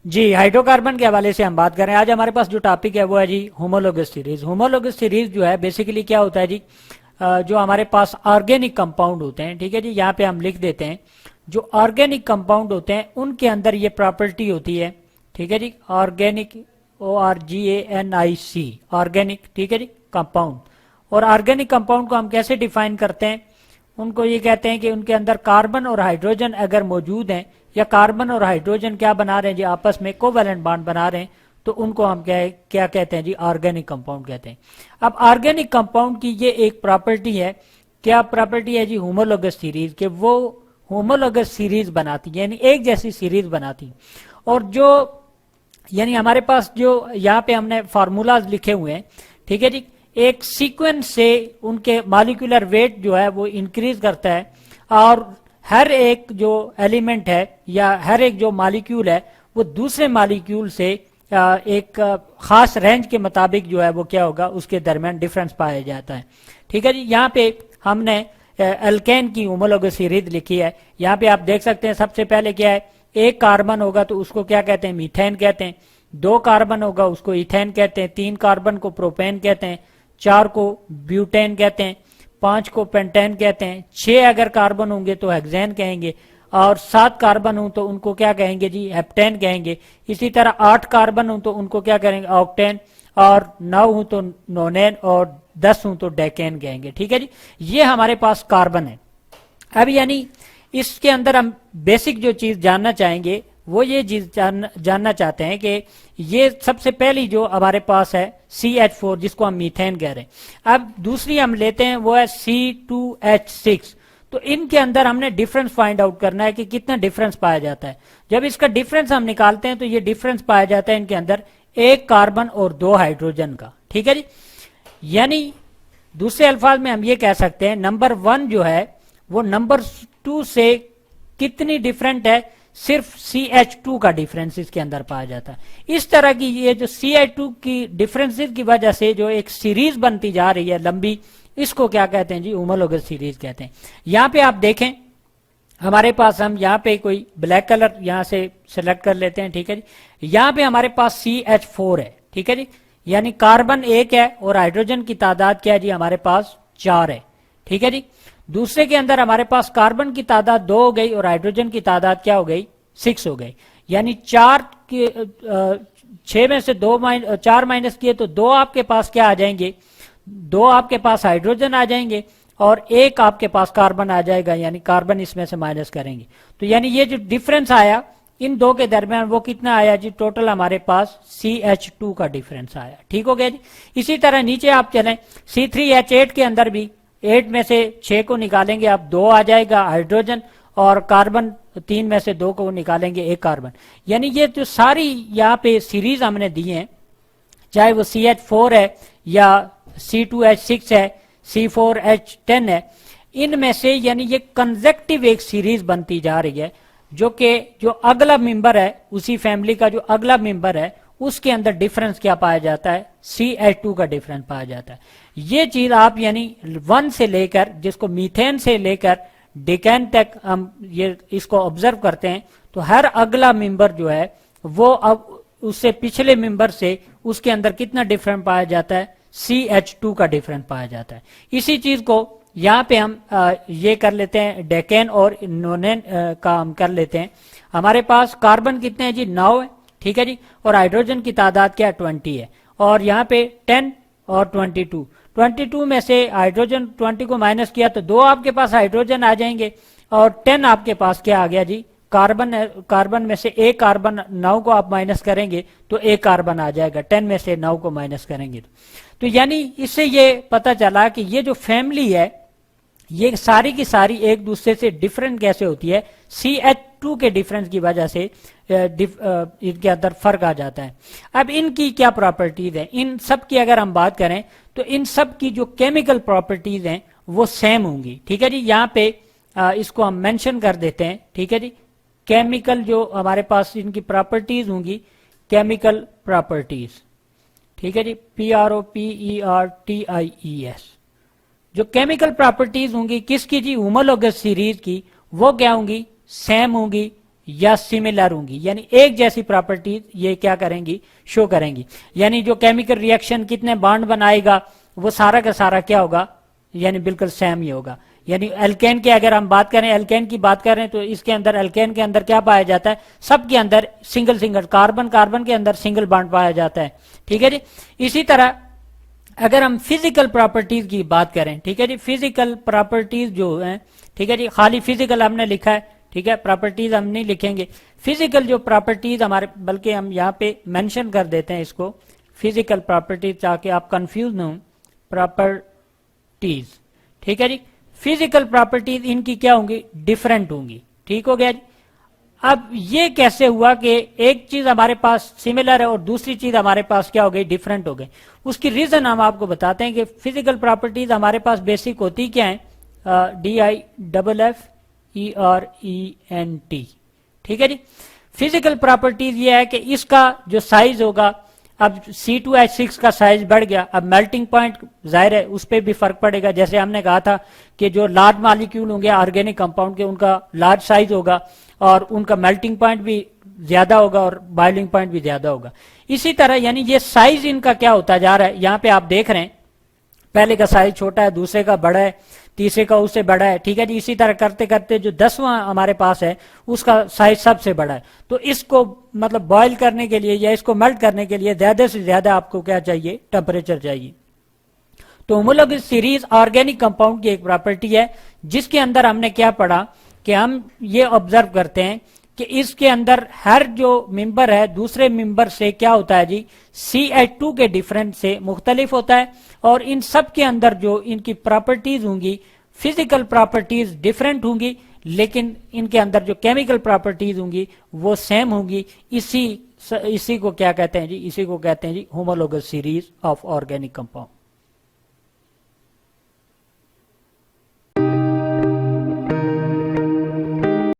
जी, hydrocarbon के हवाले से हम बात करें। आज हमारे पास जो टॉपिक है वो है जी होमोलोगस सीरीज। होमोलोगस सीरीज जो है बेसिकली क्या होता है जी, जो हमारे पास ऑर्गेनिक कंपाउंड होते हैं, ठीक है जी, यहाँ पे हम लिख देते हैं जो ऑर्गेनिक कंपाउंड होते हैं उनके अंदर ये प्रॉपर्टी होती है, ठीक है जी, ऑर्गेनिक, ORGANIC, ऑर्गेनिक, ठीक है जी, कंपाउंड। और ऑर्गेनिक कंपाउंड को हम कैसे डिफाइन करते हैं, उनको ये कहते हैं कि उनके अंदर कार्बन और हाइड्रोजन अगर मौजूद हैं, या कार्बन और हाइड्रोजन क्या बना रहे हैं जी, आपस में कोवैलेंट बॉन्ड बना रहे हैं, तो उनको हम क्या कहते हैं जी, ऑर्गेनिक कंपाउंड कहते हैं। अब ऑर्गेनिक कंपाउंड की ये एक प्रॉपर्टी है, क्या प्रॉपर्टी है जी, होमोलोगस सीरीज, के वो होमोलोगस सीरीज बनाती है, यानी एक जैसी सीरीज बनाती। और जो यानी हमारे पास जो यहाँ पे हमने फार्मूलाज लिखे हुए हैं, ठीक है जी, एक सीक्वेंस से उनके मॉलिक्यूलर वेट जो है वो इंक्रीज करता है, और हर एक जो एलिमेंट है या हर एक जो मॉलिक्यूल है वो दूसरे मॉलिक्यूल से एक खास रेंज के मुताबिक जो है वो क्या होगा, उसके दरमियान डिफरेंस पाया जाता है, ठीक है जी। यहाँ पे हमने एल्केन की होमोलोगस सीरीज लिखी है। यहाँ पे आप देख सकते हैं सबसे पहले क्या है, एक कार्बन होगा तो उसको क्या कहते हैं, मीथेन कहते हैं। दो कार्बन होगा उसको इथेन कहते हैं। तीन कार्बन को प्रोपेन कहते हैं। चार को ब्यूटेन कहते हैं। पांच को पेंटेन कहते हैं। छह अगर कार्बन होंगे तो हेक्सेन कहेंगे, और सात कार्बन हो तो उनको क्या कहेंगे जी, हेप्टेन कहेंगे। इसी तरह आठ कार्बन हो तो उनको क्या करेंगे, ऑक्टेन, और 9 हो तो नोनेन, और 10 हो तो डेकेन कहेंगे, ठीक है जी। ये हमारे पास कार्बन है। अब यानी इसके अंदर हम बेसिक जो चीज जानना चाहेंगे वो ये चीज जानना चाहते हैं कि ये सबसे पहली जो हमारे पास है CH4, जिसको हम मीथेन कह रहे हैं। अब दूसरी हम लेते हैं वो है C2H6। तो इनके अंदर हमने डिफरेंस फाइंड आउट करना है कि कितना डिफरेंस पाया जाता है। जब इसका डिफरेंस हम निकालते हैं तो ये डिफरेंस पाया जाता है इनके अंदर एक कार्बन और 2 हाइड्रोजन का, ठीक है जी। यानी दूसरे अल्फाज में हम ये कह सकते हैं नंबर 1 जो है वो नंबर 2 से कितनी डिफरेंट है, सिर्फ CH2 का डिफरेंस इसके अंदर पाया जाता है। इस तरह की ये जो CH2 की डिफरेंसेस की वजह से जो एक सीरीज बनती जा रही है लंबी, इसको क्या कहते हैं जी, होमोलोगस सीरीज कहते हैं। यहाँ पे आप देखें हमारे पास, हम यहाँ पे कोई ब्लैक कलर यहाँ से सिलेक्ट कर लेते हैं, ठीक है जी। यहाँ पे हमारे पास CH4 है, ठीक है जी, यानी कार्बन 1 है और हाइड्रोजन की तादाद क्या है जी, हमारे पास 4 है, ठीक है जी। दूसरे के अंदर हमारे पास कार्बन की तादाद 2 हो गई और हाइड्रोजन की तादाद क्या हो गई, 6 हो गई। यानी 6 में से 4 माइनस किए तो 2 आपके पास क्या आ जाएंगे, 2 आपके पास हाइड्रोजन आ जाएंगे और 1 आपके पास कार्बन आ जाएगा, यानी कार्बन इसमें से माइनस करेंगे। तो यानी ये जो डिफरेंस आया इन दो के दरमियान वो कितना आया जी, टोटल हमारे पास CH2 का डिफरेंस आया, ठीक हो गया जी। इसी तरह नीचे आप चलें, C3H8 के अंदर भी 8 में से 6 को निकालेंगे आप 2 आ जाएगा हाइड्रोजन, और कार्बन 3 में से 2 को निकालेंगे 1 कार्बन। यानी ये जो सारी यहाँ पे सीरीज हमने दी है, चाहे वो CH4 है या C2H6 है, C4H10 है, इनमें से यानी ये कंसेक्टिव एक सीरीज बनती जा रही है, जो अगला मेंबर है उसी फैमिली का, जो अगला मेंबर है उसके अंदर डिफरेंस क्या पाया जाता है, CH2 का डिफरेंस पाया जाता है। ये चीज आप यानी 1 से लेकर, जिसको मीथेन से लेकर डिकेन तक हम ये इसको ऑब्जर्व करते हैं, तो हर अगला मेंबर जो है वो अब उससे पिछले मेंबर से उसके अंदर कितना डिफरेंस पाया जाता है, CH2 का डिफरेंस पाया जाता है। इसी चीज को यहाँ पे हम ये कर लेते हैं, डेकेन और नोनेन का हम कर लेते हैं। हमारे पास कार्बन कितने हैं जी, 9 है, ठीक है जी, और हाइड्रोजन की तादाद क्या है, 20 है, और यहाँ पे 10 और 22 में से हाइड्रोजन 20 को माइनस किया तो 2 आपके पास हाइड्रोजन आ जाएंगे, और 10 आपके पास क्या आ गया जी, कार्बन में से 1 कार्बन, 9 को आप माइनस करेंगे तो 1 कार्बन आ जाएगा, 10 में से 9 को माइनस करेंगे तो यानी इससे ये पता चला कि ये जो फैमिली है ये सारी की सारी एक दूसरे से डिफरेंट कैसे होती है, CH2 के डिफरेंस की वजह से इनके अंदर फर्क आ जाता है। अब इनकी क्या प्रॉपर्टीज है, इन सब की अगर हम बात करें तो इन सब की जो केमिकल प्रॉपर्टीज हैं वो सेम होंगी, ठीक है जी। यहाँ पे इसको हम मेंशन कर देते हैं, ठीक है जी। केमिकल जो हमारे पास इनकी प्रॉपर्टीज होंगी, केमिकल प्रॉपर्टीज, ठीक है जी, PROPERTIES, जो केमिकल प्रॉपर्टीज होंगी किसकी जी, होमोलोगस सीरीज की, वो क्या होंगी, सेम होंगी या सिमिलर होंगी, यानी एक जैसी प्रॉपर्टीज ये क्या करेंगी, शो करेंगी। यानी जो केमिकल रिएक्शन कितने बॉन्ड बनाएगा वो सारा का सारा क्या होगा, यानी बिल्कुल सेम ही होगा। यानी एल्केन की अगर हम बात करें, एल्केन की बात करें तो इसके अंदर, एल्केन के अंदर क्या पाया जाता है, सबके अंदर सिंगल सिंगल कार्बन, कार्बन के अंदर सिंगल बॉन्ड पाया जाता है। ठीक है जी। इसी तरह अगर हम फिजिकल प्रॉपर्टीज की बात करें, ठीक है जी, फिजिकल प्रॉपर्टीज जो है, ठीक है जी, खाली फिजिकल हमने लिखा है, ठीक है, प्रॉपर्टीज हम नहीं लिखेंगे। फिजिकल जो प्रॉपर्टीज हमारे, बल्कि हम यहाँ पे मेंशन कर देते हैं इसको फिजिकल प्रॉपर्टीज, ताकि आप कंफ्यूज न हो। प्रॉपर्टीज, ठीक है जी, फिजिकल प्रॉपर्टीज इनकी क्या होंगी, डिफरेंट होंगी। ठीक हो गया जी। अब ये कैसे हुआ कि एक चीज हमारे पास सिमिलर है और दूसरी चीज हमारे पास क्या हो गई, डिफरेंट हो गई। उसकी रीजन हम आपको बताते हैं कि फिजिकल प्रॉपर्टीज हमारे पास बेसिक होती क्या है, DIFFERENT। ठीक है जी। फिजिकल प्रॉपर्टीज ये है कि इसका जो साइज होगा, अब C2H6 का साइज बढ़ गया, अब मेल्टिंग पॉइंट जाहिर है उस पर भी फर्क पड़ेगा। जैसे हमने कहा था कि जो लार्ज मॉलिक्यूल होंगे ऑर्गेनिक कंपाउंड के, उनका लार्ज साइज होगा और उनका मेल्टिंग पॉइंट भी ज्यादा होगा और बॉइलिंग पॉइंट भी ज्यादा होगा। इसी तरह यानी ये साइज इनका क्या होता जा रहा है, यहाँ पे आप देख रहे हैं पहले का साइज छोटा है, दूसरे का बड़ा है, तीसरे का उससे बड़ा है। ठीक है जी। इसी तरह करते करते जो 10वां हमारे पास है उसका साइज सबसे बड़ा है। तो इसको मतलब बॉयल करने के लिए या इसको मेल्ट करने के लिए ज्यादा से ज्यादा आपको क्या चाहिए, टेम्परेचर चाहिए। तो होमोलॉगस सीरीज ऑर्गेनिक कंपाउंड की एक प्रॉपर्टी है जिसके अंदर हमने क्या पढ़ा कि हम ये ऑब्जर्व करते हैं कि इसके अंदर हर जो मेंबर है दूसरे मेंबर से क्या होता है जी, CH2 के डिफरेंस से मुख्तलिफ होता है। और इन सब के अंदर जो इनकी प्रॉपर्टीज होंगी, फिजिकल प्रॉपर्टीज डिफरेंट होंगी, लेकिन इनके अंदर जो केमिकल प्रॉपर्टीज होंगी वो सेम होंगी। इसी को क्या कहते हैं जी, इसी को कहते हैं जी homologous series of organic compound.